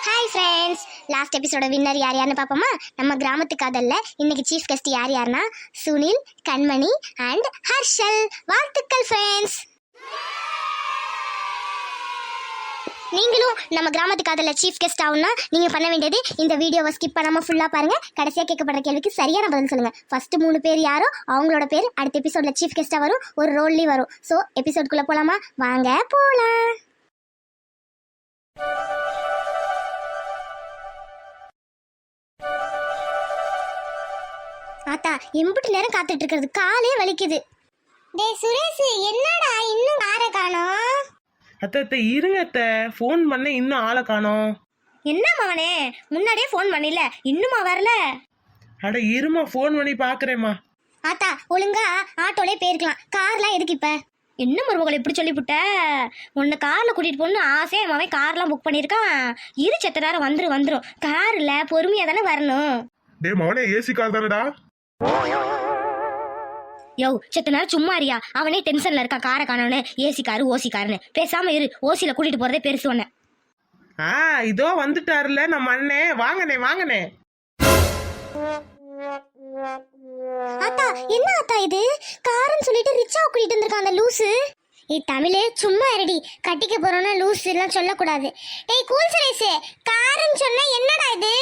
Hi friends, last எபிசோட winner யார் யாருன்னு பார்ப்போமா? நம்ம கிராமத்து காதல்ல இன்னைக்கு சீஃப் கெஸ்ட் யாருன்னா சுனில், கண்மணி அண்ட் ஹர்ஷல். வாழ்த்துக்கள் ஃப்ரெண்ட்ஸ். நீங்களும் நம்ம கிராமத்து காதல்ல சீஃப் கெஸ்ட் ஆகும்னா நீங்க பண்ண வேண்டியது இந்த வீடியோவை ஸ்கிப் பண்ணாம ஃபுல்லா பாருங்க. கடைசியா கேட்கப்படுற கேள்விக்கு சரியான பதில் சொல்லுங்க. ஃபர்ஸ்ட் 3 பேர் யாரோ அவங்களோட பேர் அடுத்த எபிசோட்ல சீஃப் கெஸ்டா வரும், ஒரு ரோல்லி வரும். ஸோ எபிசோட்குள்ள போலாமா? வாங்க போலாம். ஆத்தா, எம்பிட்டு நேரம் காத்துட்டு இருக்கிறது, காலே வலிக்குது. டேய் சுரேஷ், என்னடா இன்னும் காரை காணோம்? அத்தை இருங்க அத்தை, ஃபோன் பண்ண இன்னும் ஆளை காணோம். என்ன மவனே, முன்னாடியே ஃபோன் பண்ணில, இன்னுமா வரல? அட இருமா, ஃபோன் பண்ணி பாக்குறேம்மா. ஆத்தா, ஒழுங்கா ஆட்டோலே போயிருக்கலாம், கார்லாம் எதுக்கு இப்ப? என்ன மருமகளை இப்படி சொல்லிவிட்ட? உன்னை கார்ல கூட்டிட்டு போன்னு ஆசையா அவன் கார்லாம் புக் பண்ணிருக்கான். இரு செத்த நேரம் வந்துரும். கார்ல பொறுமையா தானே வரணும். டேய் மவனே, ஏசி கார் தானடா? யோ செத்த நேரம் சும்மா இருயா, அவனே டென்ஷன்ல இருக்கான், காரை காணவனு, ஏசி காரு ஓசி காருன்னு. பேசாம இரு, ஓசியில கூட்டிட்டு போறதே பெருசு ஒண்ணு. இதோ வந்துட்டாருல நம்ம அண்ணே. வாங்கனே. அத்தா, என்ன அத்தா இது? காரன்னு சொல்லிட்டு ரிச்சா கூட்டிட்டு வந்திருக்கான் அந்த லூசு. ஏய் தமிழே, சும்மா இருடி, கட்டிக்க போறோம்னா லூசு எல்லாம் சொல்லக்கூடாது. ஏய் கூல் சுரேஷ், காரன்னு சொன்னா என்னடா இது?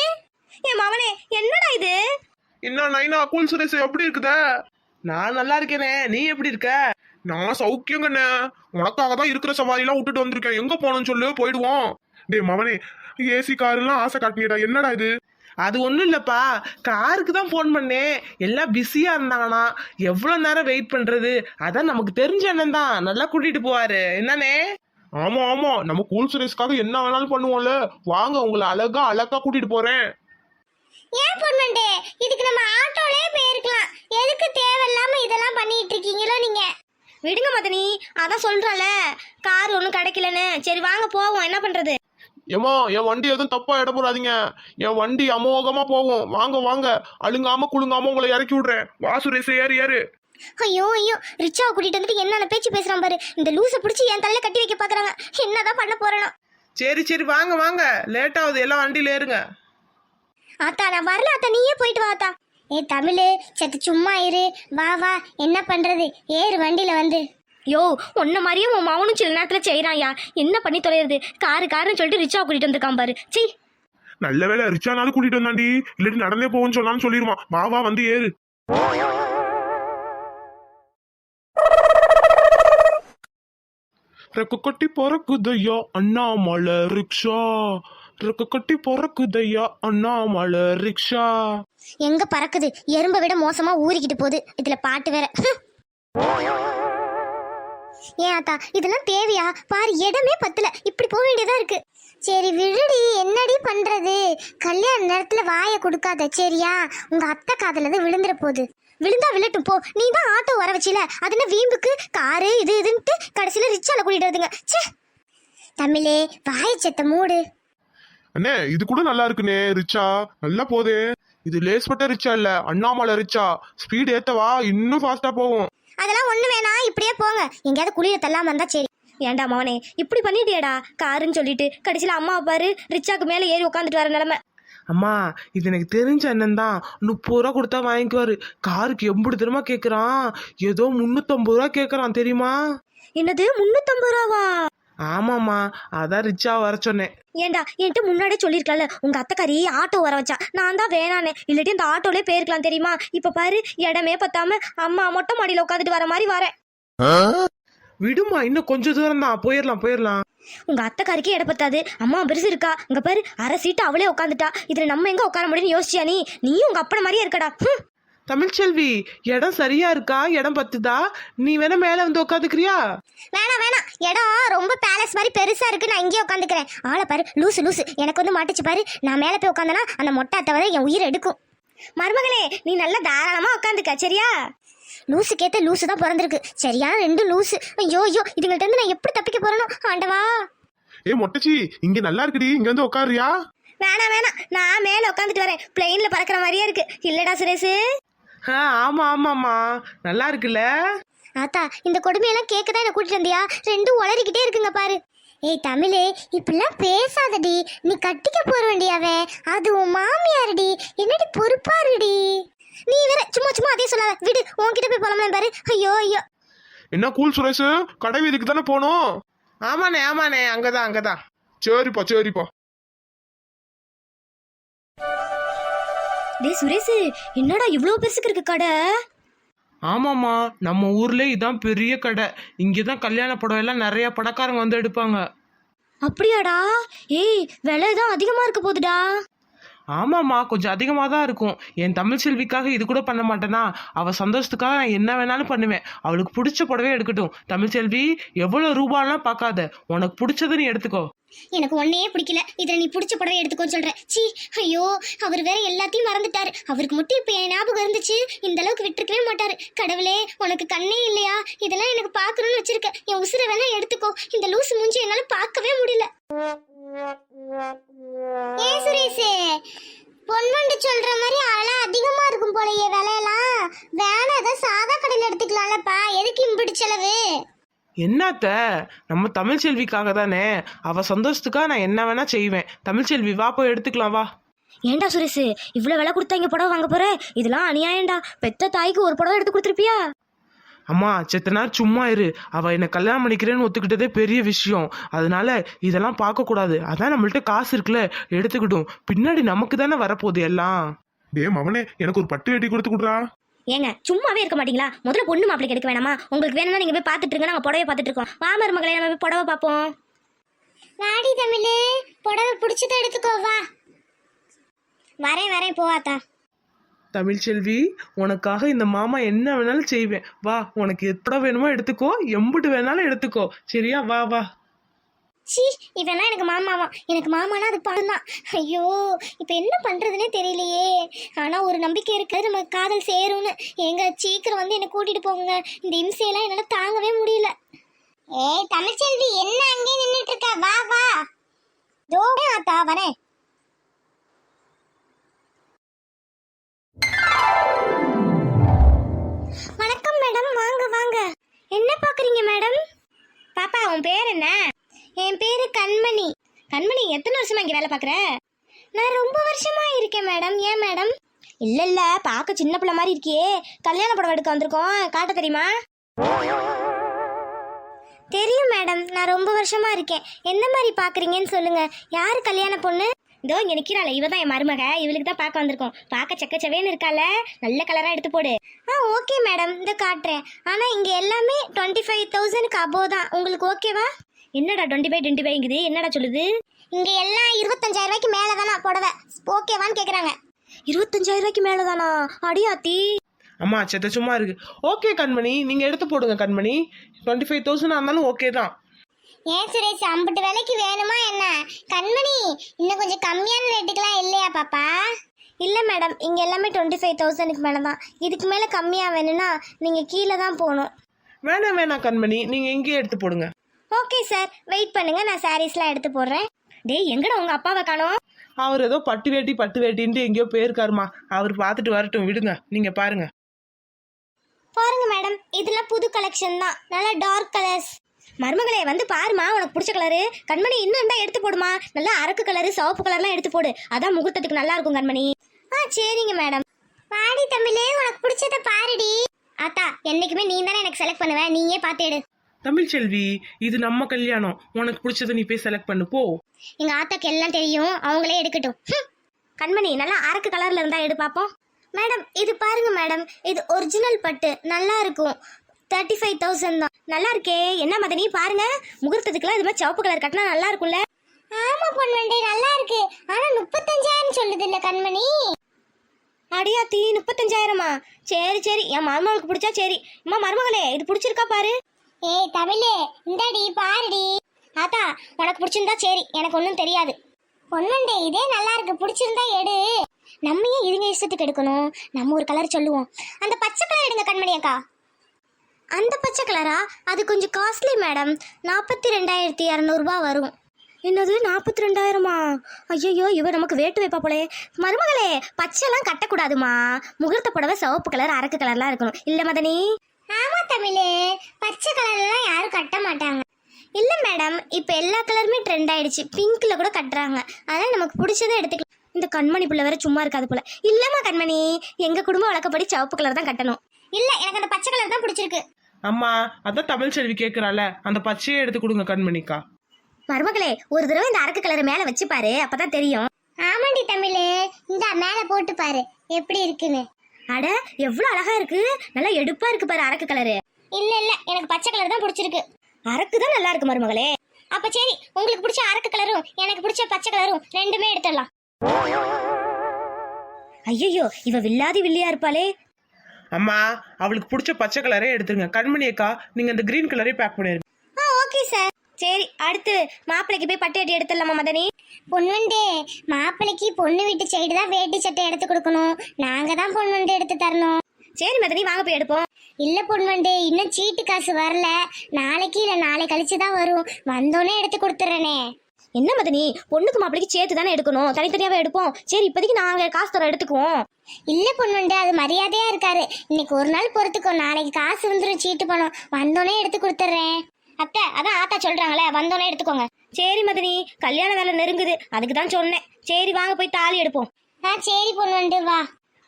ஏ மவனே, என்னடா இது? என்ன நைனா, கூல் சுரேஷ் எப்படி இருக்குத? நான் நல்லா இருக்கேனே, நீ எப்படி இருக்க? நான் சௌக்கியங்கண்ணே. உனக்காக தான் இருக்கிற சவாரியெல்லாம் விட்டுட்டு வந்திருக்கேன். எங்க போகணும்னு சொல்லு, போயிடுவோம். டேய் மவனே, ஏசி காருலாம் ஆசை காட்டினியடா, என்னடா இது? அது ஒண்ணும் இல்லப்பா, காருக்கு தான் ஃபோன் பண்ணேன். எல்லாம் பிஸியா இருந்தாங்கண்ணா. எவ்வளவு நேரம் வெயிட் பண்றது? அதான் நமக்கு தெரிஞ்ச அண்ணன் தான், நல்லா கூட்டிட்டு போவாரு. என்னண்ணே? ஆமா, நம்ம கூல் சுரேஷ்காக என்ன வேணாலும் பண்ணுவோம்ல. வாங்க, உங்களை அழகா கூட்டிட்டு போறேன். ஏன் பொண்ணுண்டே, இதுக்கு நம்ம ஆட்டோலே போயிருக்கலாம். எதுக்கு தேவையில்லாம இதெல்லாம் பண்ணிட்டு இருக்கீங்களோ நீங்க? விடுங்க மதனி, அதான் சொல்றல, கார் ஒன்றும் கிடைக்கலன்னு. சரி வாங்க போவோம், என்ன பண்றது? ஏமா, என் வண்டி எதுவும் தப்பா இட போடாதீங்க. என் வண்டி அமோகமா போகும். வாங்க, அழுங்காம குழுங்காம உங்களை இறக்கி விடுறேன். வா சுரேஷ், ஏறு. ஐயோ ரிச்சாவை கூட்டிட்டு வந்துட்டு என்னென்ன பேச்சு பேசுறான் பாரு. இந்த லூசை பிடிச்சி என் தலையில கட்டி வைக்க பாக்குறாங்க. என்னதான் பண்ண போறேனோ. சரி வாங்க, லேட் ஆகுது, எல்லாம் வண்டியில ஏறுங்க. ஆத்தா நான் வரல ஆத்தா, நீயே போயிட்டு வா ஆத்தா. ஏ தமிழு, சத்து சும்மா இரு. வா, என்ன பண்றது, ஏறு வண்டியில வந்து. யோ, உன்ன மாதிரியே உன் மவனும் சில நேரத்துல செய்யறான்யா. என்ன பண்ணி தொலைறது? காருன்னு சொல்லிட்டு ரிச்சா கூட்டிட்டு வந்திருக்கான் பாரு. சீ, நல்ல வேலை ரிச்சானாலும் கூட்டிட்டு வந்தாண்டி, இல்லாட்டி நடந்தே போகும்னு சொன்னாலும் சொல்லிடுவான். வா வந்து ஏறு. ரெக்க கட்டி பறக்குதையா அண்ணாமலை ரிக்ஷா, ரெக்க கட்டி பறக்குதையா அண்ணாமலை ரிக்ஷா. எங்க பறக்குது, எறும்பை விட மோசமா ஊறிக்கிட்டு போகுது. இதுல பாட்டு வேற. ஏன் ஆத்தா, இதெல்லாம் தேவையா? பாரு, இடமே பத்தல, இப்படி போக வேண்டியதா இருக்கு. சரி விடுடி, என்னடி பண்றது? கல்யாண நேரத்துல வாயை கொடுக்காத சரியா? உங்க அத்தை காதல விழுந்துற போகுது. விழுந்தா விழட்டும் போ. நீ தான் ஆட்டோ வர வச்சில, அது என்ன வீம்புக்கு? காரு இதுன்ட்டு கடைசியில ரிச்சால கூட்டிட்டு வருதுங்க. சே தமிழே, வாய செத்த மூடு. அண்ணே, இது கூட நல்லா இருக்குனே. ரிச்சா நல்லா போதே. இது லேஸ்பட்ட ரிச்சா இல்ல, அண்ணாமலை ரிச்சா. ஸ்பீட் ஏத்தவா, இன்னும் ஃபாஸ்டா போகும். அதெல்லாம் ஒண்ணு வேணாம், இப்படியே போங்க. எங்கேயாவது குளிர தள்ளாம இருந்தா சரி. ஏண்டா மவனே, இப்படி பண்ணிட்டியடா? காருன்னு சொல்லிட்டு கடைசியில அம்மா பாரு, ரிச்சாக்கு மேல ஏறி உட்காந்துட்டு வர நிலைமை. அம்மா, இது எனக்கு தெரிஞ்ச அண்ணன் தான். 30 ரூபா கொடுத்தா வாங்கிக்குவாரு. காருக்கு எம்பது தெரியுமா கேக்குறான்? ஏதோ 350 ரூபா கேக்குறான், தெரியுமா? என்னது, 350 ரூபாவா? ஆமாம்மா, அதான் ரிச்சா வர சொன்னேன். ஏண்டா, என்கிட்ட முன்னாடியே சொல்லிருக்கல, உங்க அத்தைக்காரி ஆட்டோ வர வச்சா. நான் தான் வேணானே, இல்லாட்டி அந்த ஆட்டோலே போயிருக்கலாம் தெரியுமா? இப்ப பாரு, இடமே பத்தாம அம்மா மொட்டை மாடியில உட்காந்துட்டு வர மாதிரி வரேன். விடுமா, இன்னும் கொஞ்சம் தூரம் தான், போயிடலாம். உங்க அத்தைக்காரிக்கு இட பத்தாது, அம்மா பெருசு இருக்கா. இங்க பாரு, அரை சீட்டு அவளே உட்காந்துட்டா. இதுல நம்ம எங்க உட்கார முடியும்னு யோசிச்சியா நீ? நீயும் உங்க அப்பன மாதிரியே இருக்கடா. தமிழ்ச்செல்வி, இடம் சரியா இருக்கா? இடம் பத்துதா? நீ வேணா மேல வந்து உட்காந்துக்கிறியா? வேணாம், இடம் ரொம்ப பேலஸ் மாதிரி பெருசா இருக்கு, நான் இங்கேயே உட்காந்துக்கிறேன். ஆளை பாரு, லூசு எனக்கு வந்து மாட்டுச்சு பாரு. நான் மேல போய் உட்காந்தனா அந்த மொட்டை அத்தை வர என் உயிரை எடுக்கும். மருமகளே, நீ நல்லா தாராளமா உட்காந்துக்க சரியா? லூசுக்கேத்த லூசு தான் பிறந்திருக்கு. சரியான 2 லூசு. ஐயோ இதுங்கள்ட்ட இருந்து நான் எப்படி தப்பிக்க போறேனோ ஆண்டவா. ஏ மொட்டச்சி, இங்க நல்லா இருக்குடி, இங்க வந்து உட்காருறியா? வேணாம், நான் மேல உட்காந்துட்டு வரேன். பிளெயின்ல பறக்கிற மாதிரியே இருக்கு. இல்லடா சுரேஷ்? ஆமாம்மா, நல்லா இருக்குல்ல? ஆத்தா, இந்த கொடுமையெல்லாம் கேட்கதான் என்ன கூட்டிட்டு வந்தியா? 2 உளறிக்கிட்டே இருக்குங்க பாரு. ஏய் தமிழே, இப்படிலாம் பேசாதடி. நீ கட்டிக்க போற வேண்டியவன், அது உன் மாமியாருடி. என்னடி பொறுப்பாருடி. நீ வேற சும்மா சும்மா அதே சொல்லாத. விடு, உன்கிட்ட போய் போலாம்லாம் பாரு. ஐயோ ஐயோ. என்ன கூல் சுரேஷ், கடை வீதிக்கு தானே போகணும்? ஆமாண்ணே ஆமாண்ணே, அங்கதான். சரிப்பா. டேய் சுரேஷ், என்னடா இவ்வளோ பெருசுக்கு இருக்கு கடை? ஆமாம்மா, நம்ம ஊர்ல இதான் பெரிய கடை. இங்கதான் கல்யாண புடவை எல்லாம் நிறைய பணக்காரங்க வந்து எடுப்பாங்க. அப்படியாடா? ஏய், விலை தான் அதிகமா இருக்க போகுதுடா. ஆமாம்மா, கொஞ்சம் அதிகமாக தான் இருக்கும். என் தமிழ் செல்விக்காக இது கூட பண்ண மாட்டேனா? அவள் சந்தோஷத்துக்காக நான் என்ன வேணாலும் பண்ணுவேன். அவளுக்கு பிடிச்ச புடவை எடுக்கட்டும். தமிழ் செல்வி, எவ்வளோ ரூபாலாம் பார்க்காத, உனக்கு பிடிச்சதை நீ எடுத்துக்கோ. எனக்கு ஒன்னையே பிடிக்கல, இதில் நீ பிடிச்ச புடவை எடுத்துக்கோன்னு சொல்ற. சீ, ஐயோ, அவர் வேற எல்லாத்தையும் மறந்துட்டாரு. அவருக்கு மட்டும் இப்போ என் ஞாபகம் இருந்துச்சு, இந்த அளவுக்கு விட்டுருக்கவே மாட்டாரு. கடவுளே, உனக்கு கண்ணே இல்லையா? இதெல்லாம் எனக்கு பார்க்கணும்னு வச்சிருக்க. என் உசுரை வேணா எடுத்துக்கோ. இந்த லூசு மூஞ்சி என்னால பார்க்கவே முடியல. ஏன் சுரேஷே, பொன்வண்டு சொல்ற மாதிரி அதெல்லாம் அதிகமா இருக்கும் போலயே விலையெல்லாம். வேணா ஏதாவது சாதா கடையில் எடுத்துக்கலாம்லப்பா. எதுக்கு இம்பிடி செலவு? என்னத்த, நம்ம தமிழ் செல்விக்காக தானே. அவள் சந்தோஷத்துக்காக நான் என்ன வேணா செய்வேன். தமிழ் செல்வி, வா போய் எடுத்துக்கலாம் வா. ஏன்டா சுரேஷ், இவ்வளோ விலை கொடுத்தா இங்கே புடவை வாங்க போற? இதெல்லாம் அநியாயம்டா. பெத்த தாய்க்கு ஒரு புடவை எடுத்து கொடுத்துருப்பியா? அம்மா, செத்த நேரம் சும்மா இரு. அவள் என்னை கல்யாணம் பண்ணிக்கிறேன்னு ஒத்துக்கிட்டதே பெரிய விஷயம். அதனால இதெல்லாம் பார்க்கக்கூடாது. அதான் நம்மள்ட்ட காசு இருக்குல்ல, எடுத்துக்கிட்டும். பின்னாடி நமக்கு தானே வரப்போகுது எல்லாம். டேய் மவனே, எனக்கு ஒரு பட்டு வேட்டி கொடுத்து கொடுறா. ஏங்க சும்மாவே இருக்க மாட்டீங்களா? முதல்ல பொண்ணு மாப்பிளைக்கு எடுக்க வேணாமா? உங்களுக்கு வேணும்னா நீங்க போய் பார்த்துட்டு இருங்க, நாங்கள் புடவை பார்த்துட்டு இருக்கோம். வா மருமகளே, நம்ம போய் புடவை பார்ப்போம். வாடி தமிழே, புடவை பிடிச்சதை எடுத்துக்கோ. வா, வரேன் போவாத்தா. தமிழ் செல்வி, உனக்காக இந்த மாமா என்ன வேணாலும் செய்வேன். வா, உனக்கு எப்பட வேணுமோ எடுத்துக்கோ, எம்புட்டு வேணாலும் எடுத்துக்கோ. சரியா? வா வா. சீ, இவனா எனக்கு மாமாவா? எனக்கு மாமானா அது படம் தான். ஐயோ, இப்போ என்ன பண்றதுன்னே தெரியலையே. ஆனா ஒரு நம்பிக்கை இருக்கு, நம்ம காதல் சேரும்னு. எங்க சீக்கிரம் வந்து என்னை கூட்டிட்டு போங்க. இந்த இம்சையெல்லாம் என்னால தாங்கவே முடியல. ஏய் தமிழ்ச்செல்வி, என்ன அங்கே நின்னுட்டு இருக்க? வா வா. ஜோடே ஆத்தா, வரேன். வணக்கம் மேடம், வாங்க வாங்க. என்ன பாக்குறீங்க மேடம்? பாப்பா, உன் பேர் என்ன? என் பேரு கண்மணி. கண்மணி, எத்தனை வருஷமா இங்கே வேலை பார்க்குற? நான் ரொம்ப வருஷமா இருக்கேன் மேடம். ஏன் மேடம்? இல்ல பார்க்க சின்ன பிள்ளை மாதிரி இருக்கியே. கல்யாண புடவை எடுக்க வந்திருக்கோம், காட்ட தெரியுமா? தெரியும் மேடம், நான் ரொம்ப வருஷமா இருக்கேன். எந்த மாதிரி பாக்குறீங்கன்னு சொல்லுங்க. யாரு கல்யாண பொண்ணு? இதோ இங்க நிக்கிறாள், இவ தான் என் மருமக. இவளுக்கு தான் பார்க்க வந்திருக்கோம். பார்க்க செக்கச்சவேன்னு இருக்கால, நல்ல கலரா எடுத்து போடு. ஓகே மேடம், இந்த காட்டுறேன். ஆனா இங்க எல்லாமே 25,000க்கு அபோவ் தான். உங்களுக்கு ஓகேவா? என்னடா 25 என்னடா சொல்லுது? இங்க எல்லாம் 25,000 ரூபாய்க்கு மேல தானா புடவை. ஓகேவான்னு கேக்குறாங்க. 25,000 ரூபாய்க்கு மேலதானா? அடியாத்தி. அம்மா, செத்த சும்மா இருக்கு. ஓகே கண்மணி, நீங்க எடுத்து போடுங்க கண்மணி. 25,000 இருந்தாலும் ஓகே தான். ஏன் சுரேஷ், அம்புட்டு விலைக்கு வேணுமா என்ன? கண்மணி, இன்னும் கொஞ்சம் கம்மியான ரேட்டுக்கெல்லாம் இல்லையா பாப்பா? இல்லை மேடம், இங்கே எல்லாமே 25,000க்கு மேலே தான். இதுக்கு மேலே கம்மியாக வேணும்னா நீங்கள் கீழே தான் போகணும். வேணாம் கண்மணி, நீங்க இங்கேயே எடுத்து போடுங்க. ஓகே சார், வெயிட் பண்ணுங்க, நான் சாரீஸ்லாம் எடுத்து போடுறேன். டேய், எங்கடா உங்க அப்பாவை காணோம்? அவர் ஏதோ பட்டு வேட்டின்ட்டு எங்கேயோ போயிருக்காருமா. அவர் பார்த்துட்டு வரட்டும், விடுங்க. நீங்க பாருங்க. பாருங்க மேடம், இதெல்லாம் புது கலெக்ஷன் தான். நல்லா டார்க் கலர்ஸ். மருமகளே, வந்து பாருமா, உனக்கு பிடிச்ச கலரு. கண்மணி, இன்னும் இருந்தா எடுத்து போடுமா. நல்லா அரக்கு கலரு, சிவப்பு கலர்லாம் எடுத்து போடு. அதான் முகூர்த்தத்துக்கு நல்லா இருக்கும் கண்மணி. சரிங்க மேடம். பாடி தமிழே, உனக்கு பிடிச்சத பாருடி. ஆத்தா, என்னைக்குமே நீ தானே எனக்கு செலக்ட் பண்ணுவ. நீயே பார்த்து எடு. தமிழ் செல்வி, இது நம்ம கல்யாணம். உனக்கு பிடிச்சதை நீ போய் செலக்ட் பண்ணு போ. எங்க ஆத்தாக்கு எல்லாம் தெரியும், அவங்களே எடுக்கட்டும். கண்மணி, நல்லா அரக்கு கலர்ல இருந்தா எடு பாப்போம். மேடம், இது பாருங்க மேடம், இது ஒரிஜினல் பட்டு, நல்லா இருக்கும். 35,000 தான். நல்லா இருக்கே. என்ன மதனி, பாருங்க, முகூர்த்தத்துக்குலாம் இது மாதிரி சிவப்பு கலர் கட்டினா நல்லா இருக்கும்ல? ஆமா பொன்வண்டே, நல்லா இருக்கு. ஆனா 35,000 சொல்லுது இல்ல கண்மணி? அடியாத்தி, 35,000மா? சரி, என் மருமகளுக்கு பிடிச்சா சரி. அம்மா மருமகளே, இது பிடிச்சிருக்கா பாரு. ஏய் தமிழே, இந்தாடி பாருடி. ஆத்தா, உனக்கு பிடிச்சிருந்தா சரி, எனக்கு ஒன்றும் தெரியாது. பொன்வண்டே, இதே நல்லா இருக்கு, பிடிச்சிருந்தா எடு. நம்ம ஏன் இதுங்க இஷ்டத்துக்கு எடுக்கணும்? நம்ம ஒரு கலர் சொல்லுவோம். அந்த பச்சை கலர் எடுங்க கண்மணி அக்கா. அந்த பச்சை கலரா? அது கொஞ்சம் காஸ்ட்லி மேடம். 42,200 வரும். என்னது 42,000மா? ஐயோ, இவ நமக்கு வேட்டு வைப்பா போலே. மருமகளே, பச்சைலாம் கட்டக்கூடாதுமா. முகூர்த்த புடவை சிவப்பு கலர், அரக்கு கலர்லாம் இருக்கணும் இல்ல மதனி? ஆமா தமிழே, பச்சை கலர்லாம் யாரும் கட்ட மாட்டாங்க. இல்ல மேடம், இப்ப எல்லா கலருமே ட்ரெண்ட் ஆயிடுச்சு. பிங்க்ல கூட கட்டுறாங்க. அதனால நமக்கு பிடிச்சதை எடுத்துக்கலாம். இந்த கண்மணி பிள்ளை வேற சும்மா இருக்காது போல. இல்லம்மா கண்மணி, எங்க குடும்பம் வழக்கப்படி சிவப்பு கலர் தான் கட்டணும். இல்ல, எனக்கு அந்த பச்சை கலர் தான் பிடிச்சிருக்கு. அம்மா அதான் தமிழ் செல்வி கேட்கறால, அந்த பச்சையே எடுத்து கொடுங்க கண்மணிக்கா. மருமகளே, ஒரு தடவை இந்த அரக்கு கலரை மேல வச்சு பாரு, அப்பதான் தெரியும். ஆமாண்டி தமிழே, இந்த மேல போட்டு பாரு எப்படி இருக்குன்னு. அட, எவ்வளவு அழகா இருக்கு. நல்லா எடுப்பா இருக்கு பாரு அரக்கு கலரு. இல்ல இல்ல, எனக்கு பச்சை கலர் தான் பிடிச்சிருக்கு. அரக்கு தான் நல்லா இருக்கு மருமகளே. அப்ப சரி, உங்களுக்கு பிடிச்ச அரக்கு கலரும் எனக்கு பிடிச்ச பச்சை கலரும் ரெண்டுமே எடுத்துடலாம். ஐயோ, இவ வில்லாதி வில்லியா இருப்பாளே. அம்மா அவளுக்கு பிடிச்ச பச்சை கலரே எடுத்துருங்க. கண்மணி அக்கா, நீங்க அந்த கிரீன் கலரே பேக் பண்ணிருங்க. Okay sir. சரி, அடுத்து மாப்பிள்ளைக்கு போய் பட்டு வெட்டி எடுத்துடலாமா மதனி? பொன்வண்டே, மாப்பிள்ளைக்கு பொண்ணு வீட்டு சைடு தான் வேட்டி சட்டை எடுத்து கொடுக்கணும். நாங்க தான் பொன்வண்டே எடுத்து தரணும். சரி மதனி, வாங்க போய் எடுப்போம். இல்ல பொன்வண்டே, இன்னும் சீட்டு காசு வரல. நாளைக்கு இல்ல நாளை கழிச்சு தான் வரும். வந்தோடனே எடுத்து கொடுத்துறேனே. என்ன மதனி, பொண்ணுக்கு மாப்பிள்ளைக்கு சேர்த்து தானே எடுக்கணும், தனித்தனியாவே எடுப்போம். சரி, இப்போதைக்கு நாங்க காசு தர எடுத்துக்குவோம். இல்ல பொன்வண்டே, அது மரியாதையா இருக்காரு. இன்னைக்கு ஒரு நாள் பொறுத்துக்கோ, நாளைக்கு காசு வந்துடும். சீட்டு பணம் வந்தோடனே எடுத்து கொடுத்துட்றேன். அத்தை, அதான் ஆத்தா சொல்றாங்களே, வந்தோடனே எடுத்துக்கோங்க. சரி மதனி, கல்யாண வேலை நெருங்குது, அதுக்கு தான் சொன்னேன். சரி வாங்க போய் தாலி எடுப்போம். சரி பொன்வண்டு, வா.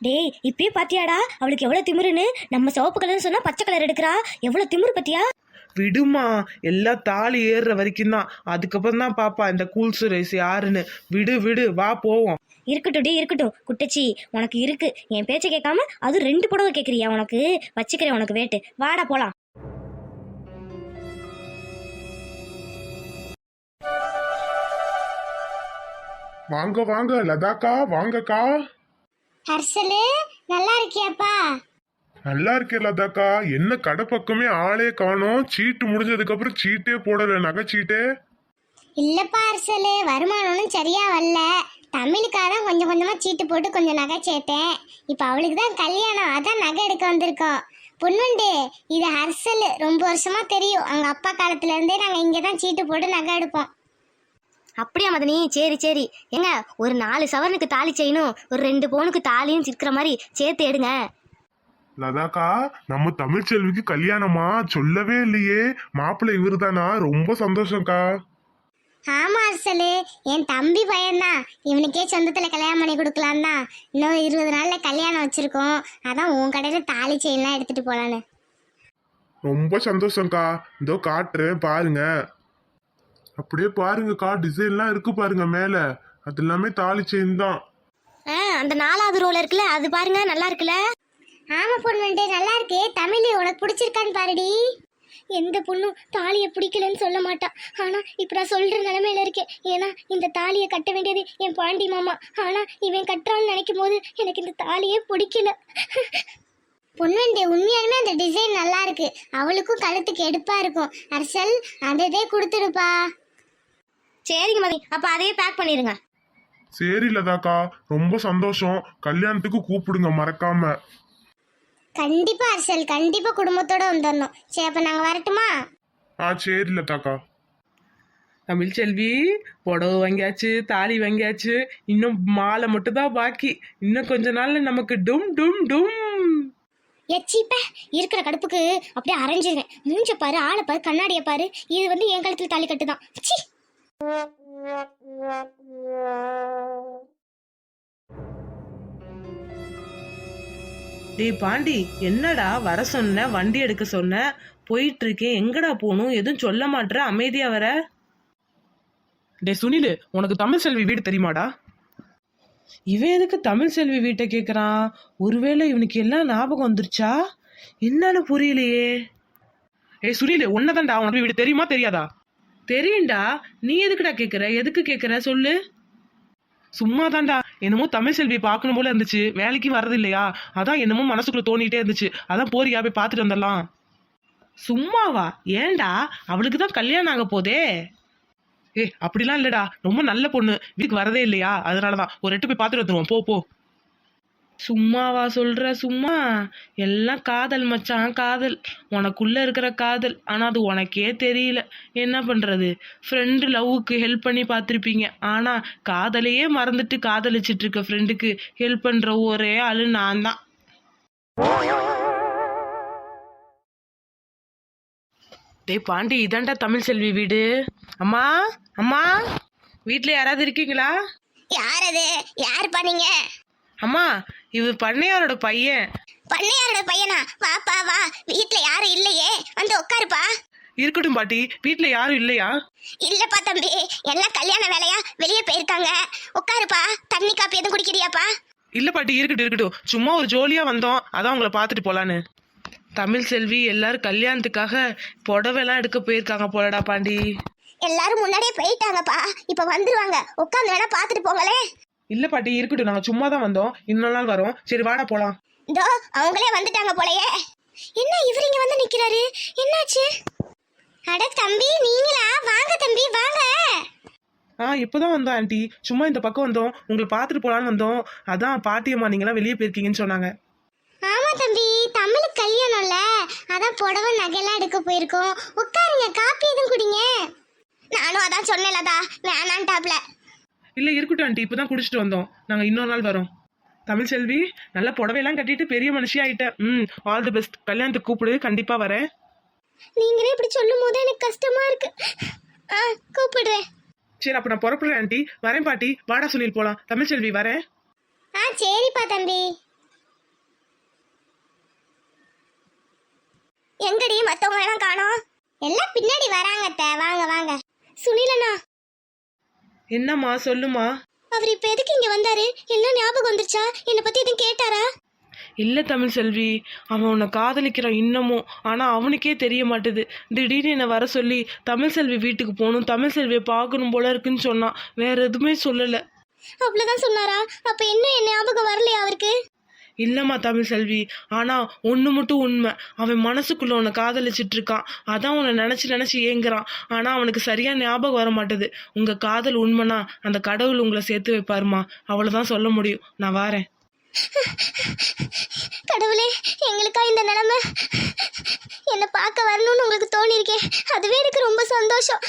டேய், இப்பயே பாத்தியாடா அவளுக்கு எவ்வளவு திமிருன்னு? நம்ம சிவப்பு கலர்னு சொன்னா பச்சை கலர் எடுக்கிறா. எவ்வளவு திமிரு பத்தியா? விடுமா, எல்லாம் தாலி ஏறுற வரைக்கும் தான். அதுக்கப்புறம் தான் பாப்பா இந்த கூல்ஸ் ரைஸ் யாருன்னு. விடு விடு, வா போவோம். இருக்கட்டும் டி, இருக்கட்டும். குட்டச்சி, உனக்கு இருக்கு. என் பேச்சை கேட்காம அது 2 புடவை கேட்குறியா? உனக்கு வச்சுக்கிறேன், உனக்கு வேட்டு. வாடா போலாம். வாங்க வாங்க லதாக்கா, வாங்கக்கா. ஹர்ஷலு, நல்லா இருக்கியாப்பா? நல்லா இருக்கே லதாக்கா. என்ன கடை பக்கமே ஆளே காணோம். சீட்டு முடிஞ்சதுக்கு அப்புறம் சீட்டே போடல, நகைச்சீட்டே. இல்லப்பா ஹர்ஷலு, வருமானம்னு சரியா வரல. தமிழுக்காக தான் கொஞ்சம் கொஞ்சமா சீட்டு போட்டு கொஞ்சம் நகை சேர்த்தேன். இப்ப அவளுக்கு தான் கல்யாணம், அதான் நகை எடுக்க வந்திருக்கோம். பொன்வண்டு, இது ஹர்ஷலு. ரொம்ப வருஷமா தெரியும். அவங்க அப்பா காலத்துல இருந்தே நாங்க இங்கதான் சீட்டு போட்டு நகை எடுப்போம். அப்படியா மதனி? சரி சரி. ஏங்க, ஒரு 4 சவரனுக்கு தாலி செய்யணும், ஒரு 2 பவுனுக்கு தாலியும் சிக்கிற மாதிரி சேர்த்து எடுங்க. லதாக்கா, நம்ம தமிழ்ச்செல்விக்கு கல்யாணமா? சொல்லவே இல்லையே. மாப்பிள்ளை இவருதானா? ரொம்ப சந்தோஷம்க்கா. ஆமா ஹர்ஷலு, என் தம்பி பையன்தான். இவனுக்கே சொந்தத்துல கல்யாணம் பண்ணி கொடுக்கலாம் தான். இன்னும் 20 நாள்ல கல்யாணம் வச்சிருக்கோம். அதான் உன் கடையில தாலி செயின்லாம் எடுத்துட்டு போலான்னு. ரொம்ப சந்தோஷம்க்கா. இதோ காட்டுறேன் பாருங்க. அப்படியே பாருங்கக்கா, டிசைன்லாம் இருக்கு பாருங்க மேல. அது எல்லாமே தாலி செயின் தான். அந்த 4வது ரோல இருக்குல்ல, அது பாருங்க, நல்லா இருக்குல்ல. ஆமா பொண்ணு, நல்லா இருக்கு. தமிழ் உனக்கு பிடிச்சிருக்கான்னு பாருடி. எந்த பொண்ணும் தாலியை பிடிக்கலன்னு சொல்ல மாட்டான். ஆனா இப்ப நான் சொல்ற நிலைமையில இருக்கேன். ஏன்னா இந்த தாலியை கட்ட வேண்டியது என் பாண்டி மாமா. ஆனா இவன் கட்டுறான்னு நினைக்கும் போது எனக்கு இந்த தாலியே பிடிக்கல. பொண்ணுண்டே, உண்மையாலுமே அந்த டிசைன் நல்லா இருக்கு. அவளுக்கும் கழுத்துக்கு எடுப்பா இருக்கும். ஹர்ஷல், அதே கொடுத்துடுப்பா. சரிங்க மதி, அப்ப அதையே பேக் பண்ணிருங்க. சரி லதாக்கா, ரொம்ப சந்தோஷம். கல்யாணத்துக்கு கூப்பிடுங்க மறக்காம. கண்டிப்பா ஹர்ஷல், கண்டிப்பா குடும்பத்தோட வந்துடணும். சரி, அப்ப நாங்க வரட்டுமா? சரி லதாக்கா. தமிழ் செல்வி, புடவை வாங்கியாச்சு, தாலி வாங்கியாச்சு, இன்னும் மாலை மட்டும் தான் பாக்கி. இன்னும் கொஞ்ச நாள்ல நமக்கு டும் டும் டும். எச்சிப்ப இருக்கிற கடுப்புக்கு அப்படியே அரைஞ்சிருவேன். மூஞ்ச பாரு, ஆளை பாரு, கண்ணாடிய பாரு. இது வந்து என் கழுத்துல தாலி கட்டுதான். சி. டேய் பாண்டி, என்னடா வர சொன்ன, வண்டி எடுக்க சொன்ன, போயிட்டு இருக்கேன். எங்கடா போகணும்? எதுவும் சொல்ல மாட்டேற, அமைதியா வர. டே சுனிலு, உனக்கு தமிழ் செல்வி வீடு தெரியுமாடா? இவன் எதுக்கு தமிழ் செல்வி வீட்டை கேட்குறான்? ஒருவேளை இவனுக்கு எல்லாம் ஞாபகம் வந்துருச்சா? என்னன்னு புரியலையே. ஏய் சுனிலு, உன்னதான்டா. உனக்கு வீடு தெரியுமா தெரியாதா? தெரியும்டா. நீ எதுக்குடா கேட்குற? எதுக்கு கேட்குற சொல்லு. சும்மா தான்டா. என்னமோ தமிழ் செல்வி பார்க்கணும் போல இருந்துச்சு. வேலைக்கு வர்றது இல்லையா, அதான் என்னமோ மனசுக்குள்ள தோணிட்டே இருந்துச்சு. அதான் போறியா, போய் பார்த்துட்டு வந்துடலாம். சும்மாவா? ஏன்டா, அவளுக்கு தான் கல்யாணம் ஆக போதே. அப்படிலாம் இல்லடா, ரொம்ப நல்ல பொண்ணு, வீட்டுக்கு வரதே இல்லையா, அதனாலதான். ஒரு எட்டு போய் பார்த்துட்டு வந்துருவோம். போ போ. சும்மாவா சொல்ற? சும்மா எல்லாம் காதல் மச்சான், காதல். உனக்குள்ள இருக்கிற காதல். ஆனா அது உனக்கே தெரியல. என்ன பண்றது? ஃப்ரெண்டு லவ்வுக்கு ஹெல்ப் பண்ணி பார்த்துருப்பீங்க. ஆனா காதலையே மறந்துட்டு காதலிச்சிட்டு இருக்க ஃப்ரெண்டுக்கு ஹெல்ப் பண்ற ஒரே ஆளு நான் தான். டேய் பாண்டி, இதாண்டா தமிழ் செல்வி வீடு. அம்மா அம்மா, வீட்ல யாராவது இருக்கீங்களா? யார் அது? யாருப்பா நீங்க? அம்மா, இது பண்ணையாரோட பையன். பண்ணையாரோட பையனா? வாப்பா வா, வீட்ல யாரும் இல்லையே, வந்து உட்காருப்பா. இருக்கட்டும் பாட்டி, வீட்ல யாரும் இல்லையா? இல்லப்பா தம்பி, எல்லாம் கல்யாண வேலையா வெளியே போயிருக்காங்க. உட்காருப்பா, தண்ணி காப்பி எதுவும் குடிக்கிறியாப்பா? இல்ல பாட்டி, இருக்கட்டும், சும்மா ஒரு ஜோலியா வந்தோம், அதான் உங்களை பார்த்துட்டு போலான்னு. தமிழ் செல்வி எல்லாரும் கல்யாணத்துக்காக புடவை எல்லாம் எடுக்க போயிருக்காங்க போலடா பாண்டி. எல்லாரும் முன்னாடியே போயிட்டாங்கப்பா, இப்ப வந்துருவாங்க. உட்காந்து வேணா பாத்துட்டு போங்களே. இல்ல பாட்டி, இருக்கட்டும், நாங்க சும்மா தான் வந்தோம், இன்னொரு நாள் வரோம். சரி வாடா போலாம். இதோ அவங்களே வந்துட்டாங்க போலயே. என்ன இவர் இங்க வந்து நிக்கிறாரு, என்னாச்சு? அட தம்பி, நீங்களா? வாங்க தம்பி வாங்க. இப்பதான் வந்தோம் ஆண்டி, சும்மா இந்த பக்கம் வந்தோம், உங்களை பார்த்துட்டு போலான்னு வந்தோம். அதான் பாட்டியம்மா நீங்களாம் வெளியே போயிருக்கீங்கன்னு சொன்னாங்க. ஆமா தம்பி, தமிழுக்கு கல்யாணம்ல, அதான் புடவை நகையெல்லாம் எடுக்க போயிருக்கோம். உட்காருங்க, காப்பி எதுவும் குடிங்க. நானும் அதான் சொன்னேன்லதா, வேணான்டாப்ல. இல்ல இருக்கட்டும் ஆண்டி, இப்பதான் குடிச்சிட்டு வந்தோம், நாங்க இன்னொரு நாள் வரோம். தமிழ் செல்வி, நல்ல புடவையெல்லாம் கட்டிட்டு பெரிய மனுஷி ஆயிட்டேன். All the best. கல்யாணத்துக்கு கூப்பிடு, கண்டிப்பா வரேன். நீங்களே இப்படி சொல்லும் போது எனக்கு கஷ்டமா இருக்கு. கூப்பிடுறேன். சரி, அப்ப நான் புறப்படுறேன் ஆண்டி. வரேன் பாட்டி, வாடா சுனில் போலாம். தமிழ் செல்வி வரேன். சரிப்பா தம்பி. எங்கடி மத்தவங்க எல்லாம் காணோம்? எல்லாம் பின்னாடி வராங்க அத்தை. வாங்க வாங்க. சுனிலண்ணா. என்னம்மா சொல்லுமா? அவர் இப்ப எதுக்கு இங்க வந்தாரு? எல்லாம் ஞாபகம் வந்துருச்சா? என்னை பத்தி எதுவும் கேட்டாரா? இல்ல தமிழ் செல்வி, அவன் உன்னை காதலிக்கிறான் இன்னமும். ஆனா அவனுக்கே தெரிய மாட்டுது. திடீர்னு என்னை வர சொல்லி தமிழ் செல்வி வீட்டுக்கு போகணும், தமிழ் செல்வியை பார்க்கணும் போல இருக்குன்னு சொன்னான். வேற எதுவுமே சொல்லல. அவ்வளவுதான் சொன்னாரா? அப்ப இன்னும் என் ஞாபகம் வரலையா அவருக்கு? இல்லம்மா தமிழ் செல்வி, ஆனா ஒண்ணு மட்டும் உண்மை, அவன் மனசுக்குள்ள உன்னை காதலிச்சிட்டு இருக்கான். அதான் உன்னை நினைச்சு ஏங்குறான். ஆனா அவனுக்கு சரியா ஞாபகம் வர மாட்டுது. உங்க காதல் உண்மைனா அந்த கடவுள் உங்களை சேர்த்து வைப்பாருமா, அவ்வளவுதான் சொல்ல முடியும். நான் வாரேன். கடவுளே, எங்களுக்கா இந்த நிலைமை? என்னை பார்க்க வரணும்னு உங்களுக்கு தோணிருக்கே, அதுவே எனக்கு ரொம்ப சந்தோஷம்.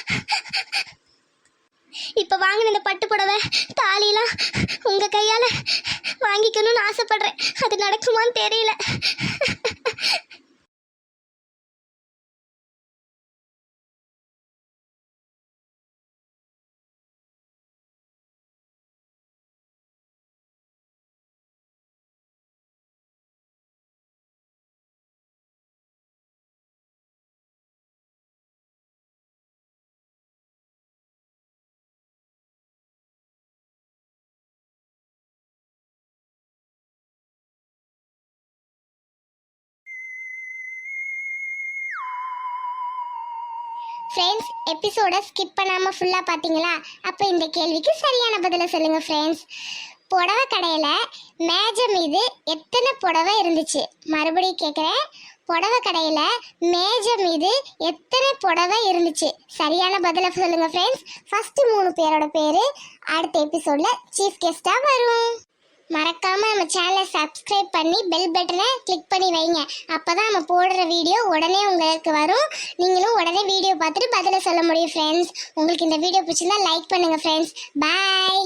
இப்ப வாங்கின இந்த பட்டு புடவை தாலிலாம் உங்க கையால வாங்கிக்கணும்னு ஆசைப்படுறேன். அது நடக்குமான்னு தெரியல. ஃப்ரெண்ட்ஸ், எபிசோட ஸ்கிப் பண்ணாமல் ஃபுல்லாக பார்த்தீங்களா? அப்போ இந்த கேள்விக்கு சரியான பதிலை சொல்லுங்கள் ஃப்ரெண்ட்ஸ். புடவை கடையில் மேஜை மீது எத்தனை புடவை இருந்துச்சு? மறுபடியும் கேட்குறேன், புடவை கடையில் மேஜை மீது எத்தனை புடவை இருந்துச்சு? சரியான பதிலை சொல்லுங்கள் ஃப்ரெண்ட்ஸ். ஃபஸ்ட்டு 3 பேரோட பேர் அடுத்த எபிசோடில் சீஃப் கெஸ்ட்டாக வரும். மறக்காமல் நம்ம சேனலை சப்ஸ்கிரைப் பண்ணி பெல் பட்டனை கிளிக் பண்ணி வைங்க. அப்போ தான் நம்ம போடுற வீடியோ உடனே உங்களுக்கு வரும். நீங்களும் உடனே வீடியோ பார்த்துட்டு பதிலை சொல்ல முடியும் ஃப்ரெண்ட்ஸ். உங்களுக்கு இந்த வீடியோ பிடிச்சிருந்தா லைக் பண்ணுங்கள் ஃப்ரெண்ட்ஸ். பாய்.